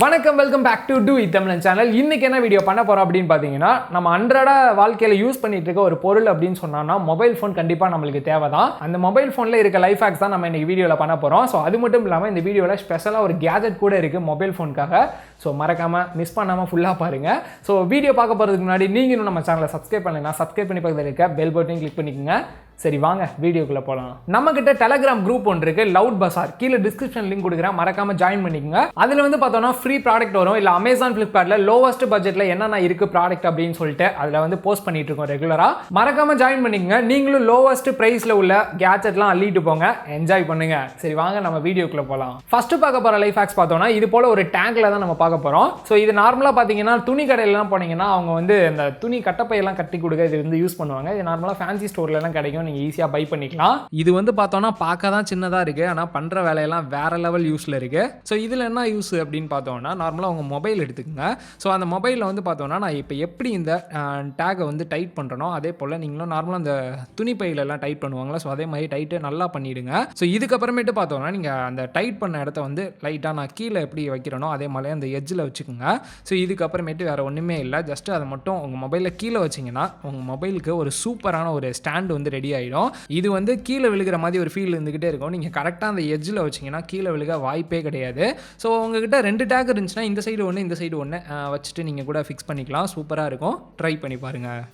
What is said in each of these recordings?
வணக்கம் welcome back to Do It Tamilan channel. இன்னைக்கு என்ன வீடியோ பண்ண போறோம் அப்படின்னு பார்த்தீங்கன்னா, நம்ம அன்றாட வாழ்க்கையில் யூஸ் பண்ணிட்டு இருக்க ஒரு பொருள் அப்படின்னு சொன்னோம்னா மொபைல் ஃபோன் கண்டிப்பாக நம்மளுக்கு தேவை தான். அந்த மொபைல் ஃபோனில் இருக்க லைஃப் ஹேக்ஸ் தான் நம்ம இன்னைக்கு வீடியோவில் பண்ண போகிறோம். ஸோ அது மட்டும் இல்லாமல் இந்த வீடியோவில் ஸ்பெஷலாக ஒரு கேஜெட் கூட இருக்குது மொபைல் ஃபோனுக்காக. ஸோ மறக்காமல் மிஸ் பண்ணாமல் ஃபுல்லாக பாருங்கள். ஸோ வீடியோ பார்க்க போகிறதுக்கு முன்னாடி நீங்கள் இன்னும் நம்ம சேனலை சப்ஸ்கிரைப் பண்ணலைன்னா சப்ஸ்கிரைப் பண்ணி பக்கத்தில் இருக்க பெல் பட்டனையும் கிளிக் பண்ணிக்கோங்க. சரி வாங்க வீடியோக்குள்ள போகலாம். நம்ம கிட்ட டெலகிராம் குரூப் ஒன்று இருக்கு, லவுட் பசார். கீழே டிஸ்கிரிப்ஷன் லிங்க் கொடுக்குறேன், மறக்காம ஜாயின் பண்ணிக்கோங்க. அதுல வந்து பார்த்தோம்னா ஃப்ரீ ப்ராடக்ட் வரும். இல்லை அமேசான் ஃபிளிப்கார்ட்ல லோவஸ்ட் பட்ஜெட்ல என்னென்ன இருக்கு ப்ராடக்ட் அப்படின்னு சொல்லிட்டு அதில் வந்து போஸ்ட் பண்ணிட்டு இருக்கோம் ரெகுலரா. மறக்காம ஜாயின் பண்ணிக்கோங்க. நீங்களும் லோவஸ்ட் பிரைஸ்ல உள்ள கேட்ஜெட்லாம் அள்ளிட்டு போங்க, என்ஜாய் பண்ணுங்க. சரி வாங்க நம்ம வீடியோக்குள்ள போகலாம். ஃபர்ஸ்ட் பார்க்க போற லைஃப் ஹேக்ஸ் பார்த்தோம்னா இது போல ஒரு டேங்க்ல தான் நம்ம பார்க்க போறோம். ஸோ இது நார்மலா பார்த்தீங்கன்னா துணி கடையிலாம் போனீங்கன்னா அவங்க வந்து இந்த துணி கட்டப்பையெல்லாம் கட்டி கொடுக்க இது வந்து யூஸ் பண்ணுவாங்க. இது நார்மலா ஃபேன்சி ஸ்டோர்ல எல்லாம் கிடைக்கும், நீங்க ஈஸியா பை பண்ணிக்கலாம். இது வந்து பார்த்தோம்னா பார்க்க தான் சின்னதாக இருக்குது, ஆனால் பண்ணுற வேலையெல்லாம் வேற லெவல் யூஸில் இருக்குது. ஸோ இதில் என்ன யூஸ் அப்படின்னு பார்த்தோம்னா நார்மலாக உங்கள் மொபைல் எடுத்துக்கோங்க. ஸோ அந்த மொபைலில் வந்து பார்த்தோம்னா நான் இப்போ எப்படி இந்த டேகை வந்து டைட் பண்ணுறனோ அதே போல் நீங்களும் நார்மலாக அந்த துணி பையிலெல்லாம் டைட் பண்ணுவாங்களா, ஸோ அதே மாதிரி டைட்டு நல்லா பண்ணிவிடுங்க. ஸோ இதுக்கப்புறமேட்டு பார்த்தோம்னா நீங்கள் அந்த டைட் பண்ண இடத்த வந்து லைட்டாக நான் கீழே எப்படி வைக்கிறனோ அதே மாதிரி அந்த எட்ஜில் வச்சுக்கோங்க. ஸோ இதுக்கப்புறமேட்டு வேறு ஒன்றுமே இல்லை, ஜஸ்ட்டு அதை மட்டும் உங்கள் மொபைலில் கீழே வச்சிங்கன்னா உங்கள் மொபைலுக்கு ஒரு சூப்பரான ஒரு ஸ்டாண்டு வந்து ரெடி ஆகிடும். இது வந்து கீழே விழுகிற மாதிரி ஒரு ஃபீல் இருந்துகிட்டே இருக்கும். நீங்கள் கரெக்டாக அந்த எட்ஜில் வச்சிங்கன்னா கீழே விழுக வாய்ப்பே கிடையாது. ஸோ உங்ககிட்ட 2 டேக் இருந்துச்சுன்னா இந்த சைடு ஒன்று இந்த சைடு ஒன்று வச்சுட்டு நீங்கள் கூட ஃபிக்ஸ் பண்ணிக்கலாம். சூப்பராக இருக்கும், ட்ரை பண்ணி பாருங்கள்.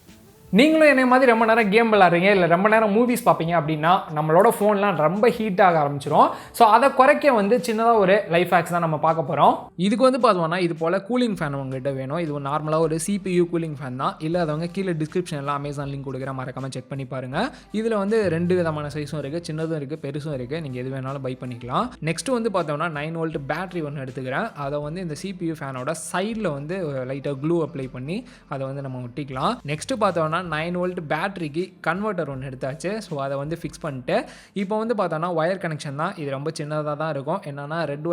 நீங்களும் என்னை மாதிரி ரொம்ப நேரம் கேம் விளாட்றீங்க இல்லை ரொம்ப நேரம் மூவிஸ் பார்ப்பீங்க அப்படின்னா நம்மளோட ஃபோன்லாம் ரொம்ப ஹீட் ஆக ஆரம்பிச்சிடும். ஸோ அதை குறைக்க வந்து சின்னதாக ஒரு லைஃப் ஹேக்ஸ் தான் நம்ம பார்க்க போகிறோம். இதுக்கு வந்து பார்த்தோம்னா இது போல் கூலிங் ஃபேன் உங்கள்கிட்ட வேணும். இது நார்மலாக ஒரு CPU கூலிங் ஃபேன் தான். இல்லாதவங்க கீழே டிஸ்கிரிப்ஷனில் அமேசான் லிங்க் கொடுக்குற மறக்காமல் செக் பண்ணி பாருங்கள். இதில் வந்து 2 விதமான சைஸும் இருக்குது, சின்னதும் இருக்குது பெருசும் இருக்குது. நீங்கள் எது வேணாலும் பை பண்ணிக்கலாம். நெக்ஸ்ட்டு வந்து பார்த்தோம்னா 9 வோல்ட் பேட்டரி ஒன்று எடுத்துக்கிறேன். அதை வந்து இந்த CPU ஃபேனோட சைடில் வந்து லைட்டாக க்ளூ அப்ளை பண்ணி அதை வந்து நம்ம ஒட்டிக்கலாம். நெக்ஸ்ட்டு பார்த்தோம்னா 9 வோல்ட் பேட்டரிக்கு கன்வெர்ட்டர் ஒன்று எடுத்தாச்சு. ஸோ அதை வந்து ஃபிக்ஸ் பண்ணிட்டு இப்போ வந்து பார்த்தோன்னா ஒயர் கனெக்ஷன் தான். இது ரொம்ப சின்னதாக தான் இருக்கும். என்னன்னா ரெட்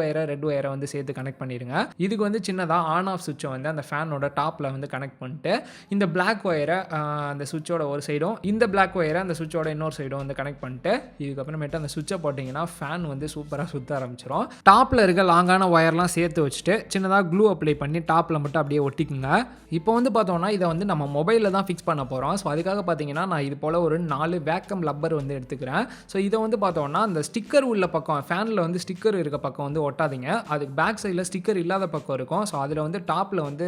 ஒயரை வந்து சேர்த்து கனெக்ட் பண்ணிடுங்க. இதுக்கு வந்து சின்னதாக ஆன் ஆஃப் சுவிட்சை வந்து அந்த ஃபேனோட டாப்பில் வந்து கனெக்ட் பண்ணிட்டு இந்த பிளாக் ஒயரை அந்த சுவிட்சோட ஒரு சைடும் இந்த பிளாக் ஒயரை அந்த சுவிட்சோட இன்னொரு சைடும் வந்து கனெக்ட் பண்ணிட்டு இதுக்கப்புறமேட்டு அந்த சுவிட்சை போட்டிங்கன்னா ஃபேன் வந்து சூப்பராக சுற்ற ஆரம்பிச்சிடும். டாப்பில் இருக்க லாங்கான ஒயர்லாம் சேர்த்து வச்சுட்டு சின்னதாக க்ளூ அப்ளை பண்ணி டாப்பில் மட்டும் அப்படியே ஒட்டிக்குங்க. இப்போ வந்து பார்த்தோம்னா இதை வந்து நம்ம மொபைலில் தான் ஃபிக்ஸ் பண்ண போகிறோம். ஸோ அதுக்காக பார்த்தீங்கன்னா நான் இது போல் ஒரு 4 வேக்கம் லப்பர் வந்து எடுத்துக்கிறேன். ஸோ இதை வந்து பார்த்தோம்னா அந்த ஸ்டிக்கர் உள்ள பக்கம் ஃபேனில் வந்து ஸ்டிக்கர் இருக்க பக்கம் வந்து ஒட்டாதீங்க. அதுக்கு பேக் சைடில் ஸ்டிக்கர் இல்லாத பக்கம் இருக்கும். ஸோ அதில் வந்து டாப்பில் வந்து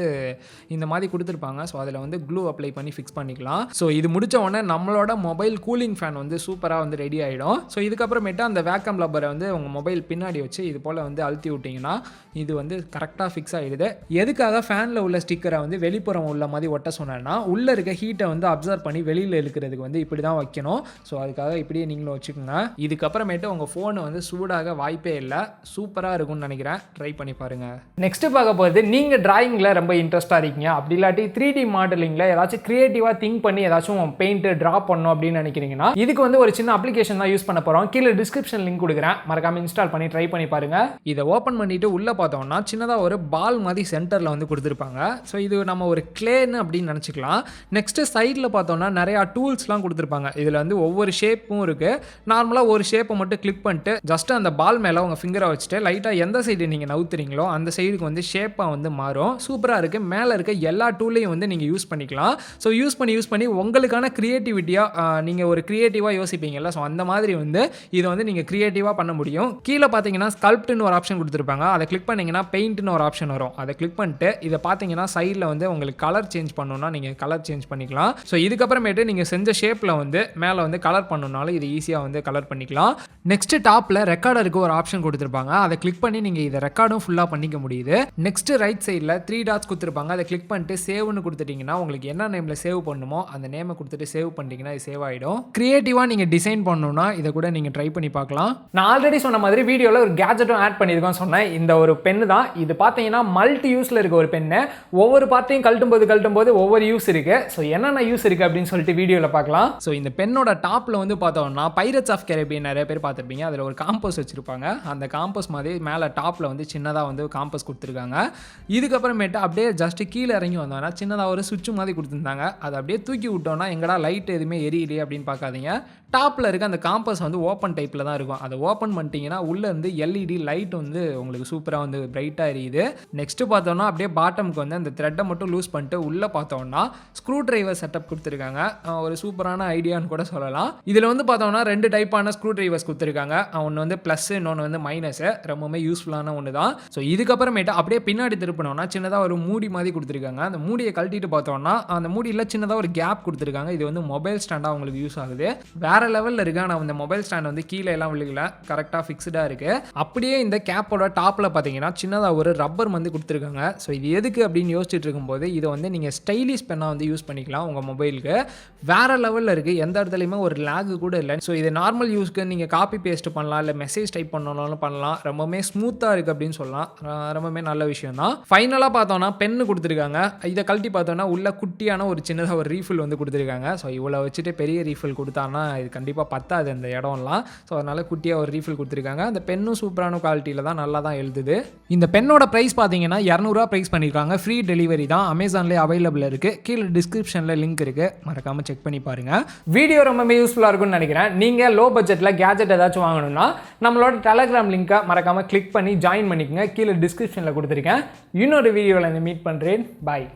இந்த மாதிரி கொடுத்துருப்பாங்க. ஸோ அதில் வந்து க்ளூ அப்ளை பண்ணி ஃபிக்ஸ் பண்ணிக்கலாம். ஸோ இது முடித்த உடனே நம்மளோட மொபைல் கூலிங் ஃபேன் வந்து சூப்பராக வந்து ரெடி ஆகிடும். ஸோ இதுக்கப்புறமேட்டு அந்த வேக்கம் லப்பரை வந்து உங்கள் மொபைல் பின்னாடி வச்சு இது போல் வந்து அழுத்தி விட்டிங்கன்னா இது வந்து கரெக்டாக ஃபிக்ஸ் ஆகிடுது. எதுக்காக ஃபேனில் உள்ள ஸ்டிக்கரை வந்து வெளிப்புறம் உள்ள மாதிரி ஒட்ட சொன்னேன்னா உள்ளே இருக்க ஹீட்டை வந்து அப்சர்வ் பண்ணி வெளியில் இருக்கிறதுக்கு வந்து இப்படி தான் வைக்கணும். ஸோ அதுக்காக இப்படியே நீங்களும் வச்சுக்கோங்க. இதுக்கப்புறமேட்டு உங்கள் ஃபோனை வந்து சூடாக வாய்ப்பே இல்லை, சூப்பராக இருக்கும்னு நினைக்கிறேன். ட்ரை பண்ணி பாருங்கள். நெக்ஸ்ட்டு பார்க்க போகிறது நீங்கள் டிராயிங்கில் ரொம்ப இன்ட்ரெஸ்ட்டாக இருக்கீங்க, அப்படி இல்லாட்டி 3D மாடலிங்கில் ஏதாச்சும் க்ரியேட்டிவாக திங்க் பண்ணி ஏதாச்சும் பெயிண்ட்டு ட்ரா பண்ணணும் அப்படின்னு நினைக்கிறீங்கன்னா இதுக்கு வந்து ஒரு சின்ன அப்ளிகேஷன் தான் யூஸ் பண்ண போகிறோம். கீழே டிஸ்கிரிப்ஷன் லிங்க் கொடுக்குறேன், மறக்காமல் இன்ஸ்டால் பண்ணி ட்ரை பண்ணி பாருங்கள். இதை ஓப்பன் பண்ணிவிட்டு உள்ளே பார்த்தோம்னா சின்னதாக ஒரு பால் மாதிரி சென்டரில் வந்து கொடுத்துருப்பாங்க. ஸோ இது நம்ம ஒரு கிளேன்னு அப்படின்னு நினச்சிக்கலாம். நெக்ஸ்ட்டு சைடில் பார்த்தோம்னா நிறையா டூல்ஸ்லாம் கொடுத்துருப்பாங்க. இதில் வந்து ஒவ்வொரு ஷேப்பும் இருக்குது. நார்மலாக ஒரு ஷேப்பை மட்டும் கிளிக் பண்ணிட்டு ஜஸ்ட் அந்த பால் மேலே உங்கள் ஃபிங்கரை வச்சுட்டு லைட்டாக எந்த சைடு நீங்கள் நவுத்துறீங்களோ அந்த சைடுக்கு வந்து ஷேப்பாக வந்து மாறும். சூப்பராக இருக்குது. மேலே இருக்க எல்லா டூலையும் வந்து நீங்கள் யூஸ் பண்ணிக்கலாம். ஸோ யூஸ் பண்ணி உங்களுக்கான க்ரியேட்டிவிட்டியாக நீங்கள் ஒரு க்ரியேட்டிவாக யோசிப்பீங்கல்ல, ஸோ அந்த மாதிரி வந்து இதை வந்து நீங்கள் க்ரியேட்டிவாக பண்ண முடியும். கீழே பார்த்தீங்கன்னா ஸ்கல்ப்ட்னு ஒரு ஆப்ஷன் கொடுத்துருப்பாங்க. அதை கிளிக் பண்ணிங்கன்னா பெயிண்ட்னு ஒரு ஆப்ஷன் வரும். அதை கிளிக் பண்ணிட்டு இதை பார்த்தீங்கன்னா சைடில் வந்து உங்களுக்கு கலர் சேஞ்ச் பண்ணணும்னா நீங்கள் கலர் சேஞ்ச் பண்ணிக்கலாம். ஸோ இதுக்கப்புறமேட்டு நீங்கள் செஞ்ச ஷேப்பில் வந்து மேலே வந்து கலர் பண்ணணும்னாலும் இது ஈஸியாக வந்து கலர் பண்ணிக்கலாம். நெக்ஸ்ட்டு டாப்பில் ரெக்கார்டருக்கு ஒரு ஆப்ஷன் கொடுத்துருப்பாங்க. அதை கிளிக் பண்ணி நீங்கள் இதை ரெக்கார்டும் ஃபுல்லாக பண்ணிக்க முடியுது. நெக்ஸ்ட்டு ரைட் சைடில் 3 டாட்ஸ் கொடுத்துருப்பாங்க. அதை கிளிக் பண்ணிட்டு சேவ்னு கொடுத்துட்டிங்கன்னா உங்களுக்கு என்ன நேமில் சேவ் பண்ணணுமோ அந்த நேமை கொடுத்துட்டு சேவ் பண்ணிட்டீங்கன்னா இது சேவ் ஆகிடும். க்ரியேட்டிவாக நீங்கள் டிசைன் பண்ணணும்னா இதை கூட நீங்கள் ட்ரை பண்ணி பார்க்கலாம். நான் ஆல்ரெடி சொன்ன மாதிரி வீடியோவில் ஒரு கேஜெட்டும் ஆட் பண்ணியிருக்கோம் சொன்னேன். இந்த ஒரு பென்னு தான் இது. பார்த்தீங்கன்னா மல்டி யூஸில் இருக்க ஒரு பென்னு. ஒவ்வொரு பார்ட்டையும் கழட்டும் போது ஒவ்வொரு யூஸ் இருக்குது. ஸோ என்னென்ன யூஸ் இருக்குது அப்படின்னு சொல்லிட்டு வீடியோவில் பார்க்கலாம். ஸோ இந்த பென்னோட டாப்பில் வந்து பார்த்தோம்னா பைரட்ஸ் ஆஃப் கரேபியன் நிறைய பேர் பார்த்துருப்பீங்க. அதில் ஒரு காம்பஸ் வச்சுருப்பாங்க. அந்த காம்பஸ் மாதிரி மேலே டாப்பில் வந்து சின்னதாக வந்து காம்பஸ் கொடுத்துருக்காங்க. இதுக்கப்புறமேட்டு அப்படியே ஜஸ்ட் கீழே இறங்கி வந்தோம்னா சின்னதாக ஒரு சுவிட்ச் மாதிரி கொடுத்துருந்தாங்க. அதை அப்படியே தூக்கி விட்டோம்னா எங்கடா லைட் எதுவுமே எரியலையே அப்படின்னு பார்க்காதீங்க. டாப்பில் இருக்க அந்த காம்பஸ் வந்து ஓப்பன் டைப்பில் தான் இருக்கும். அதை ஓப்பன் பண்ணிட்டீங்கன்னா உள்ளே இருந்து எல்இடி லைட் வந்து உங்களுக்கு சூப்பராக வந்து பிரைட்டாக எரியுது. நெக்ஸ்ட்டு பார்த்தோம்னா அப்படியே பாட்டமுக்கு வந்து அந்த த்ரெட்டை மட்டும் லூஸ் பண்ணிட்டு உள்ளே பார்த்தோம்னா ஸ்க்ரூ டிரைவர் செட்டப் கொடுத்துருக்காங்க. ஒரு சூப்பரான ஐடியான்னு கூட சொல்லலாம். இதில் வந்து பார்த்தோம்னா 2 டைப்பான ஸ்க்ரூ டிரைவர்ஸ் கொடுத்துருக்காங்க. ஒன்று வந்து ப்ளஸ், இன்னொன்று வந்து மைனஸு. ரொம்பவே யூஸ்ஃபுல்லான ஒன்று தான். ஸோ இதுக்கப்புறமேட்டு அப்படியே பின்னாடி திருப்பினோம்னா சின்னதாக ஒரு மூடி மாதிரி கொடுத்துருக்காங்க. அந்த மூடியை கழட்டிட்டு பார்த்தோம்னா அந்த மூடியில் சின்னதாக ஒரு கேப் கொடுத்துருக்காங்க. இது வந்து மொபைல் ஸ்டாண்டாக உங்களுக்கு யூஸ் ஆகுது. வேற லெவலில் இருக்கு. ஆனால் இந்த மொபைல் ஸ்டாண்ட் வந்து கீழே எல்லாம் விழுகல, கரெக்டாக ஃபிக்ஸ்டாக இருக்கு. அப்படியே இந்த கேப்போட டாப்பில் பார்த்தீங்கன்னா சின்னதாக ஒரு ரப்பர் வந்து கொடுத்துருக்காங்க. ஸோ இது எதுக்கு அப்படின்னு யோசிச்சுட்டு இருக்கும்போது இதை வந்து நீங்கள் ஸ்டைலிஷ் பென்னாக வந்து யூஸ் பண்ணிக்கலாம் உங்கள் மொபைலுக்கு. வேற லெவலில் இருக்குது. எந்த இடத்துலையுமே ஒரு லேக் கூட இல்லை. ஸோ இது நார்மல் யூஸ்க்கு நீங்கள் காப்பி பேஸ்ட் பண்ணலாம், இல்லை மெசேஜ் டைப் பண்ணணும்னாலும் பண்ணலாம். ரொம்பவே ஸ்மூத்தாக இருக்குது அப்படின்னு சொல்லலாம். ரொம்பவே நல்ல விஷயம் தான். ஃபைனலாக பார்த்தோன்னா பென்னு கொடுத்துருக்காங்க. இதை கழட்டி பார்த்தோன்னா உள்ள குட்டியான ஒரு சின்னதாக ஒரு ரீஃபில் வந்து கொடுத்துருக்காங்க. ஸோ இவ்வளோ வச்சுட்டு பெரிய ரீஃபில் கொடுத்தாங்கன்னா இது கண்டிப்பாக பத்தாது அந்த இடம்லாம். ஸோ அதனால் குட்டியாக ஒரு ரீஃபில் கொடுத்துருக்காங்க. அந்த பென்னும் சூப்பரான குவாலிட்டியில் தான், நல்லா தான் எழுதுது. இந்த பென்னோட ப்ரைஸ் பார்த்தீங்கன்னா 200 ரூபா ப்ரைஸ் பண்ணியிருக்காங்க. ஃப்ரீ டெலிவரி தான். அமேசான்லேயே அவைலபிள் இருக்குது. கீழே டிஸ்கிரிப்ஷனில் லிங்க் இருக்குது, மறக்காமல் செக் பண்ணி பாருங்கள். வீடியோ ரொம்பவே யூஸ்ஃபுல்லாக இருக்கும்னு நினைக்கிறேன். நீங்கள் லோ பட்ஜெட்டில் கேஜெட் ஏதாச்சும் வாங்கணும்னா நம்மளோட டெலகிராம் லிங்க்கை மறக்காமல் கிளிக் பண்ணி ஜாயின் பண்ணிக்கோங்க. கீழே டிஸ்கிரிப்ஷனில் கொடுத்துருக்கேன். இன்னொரு வீடியோவில் மீட் பண்ணுறேன். பாய்.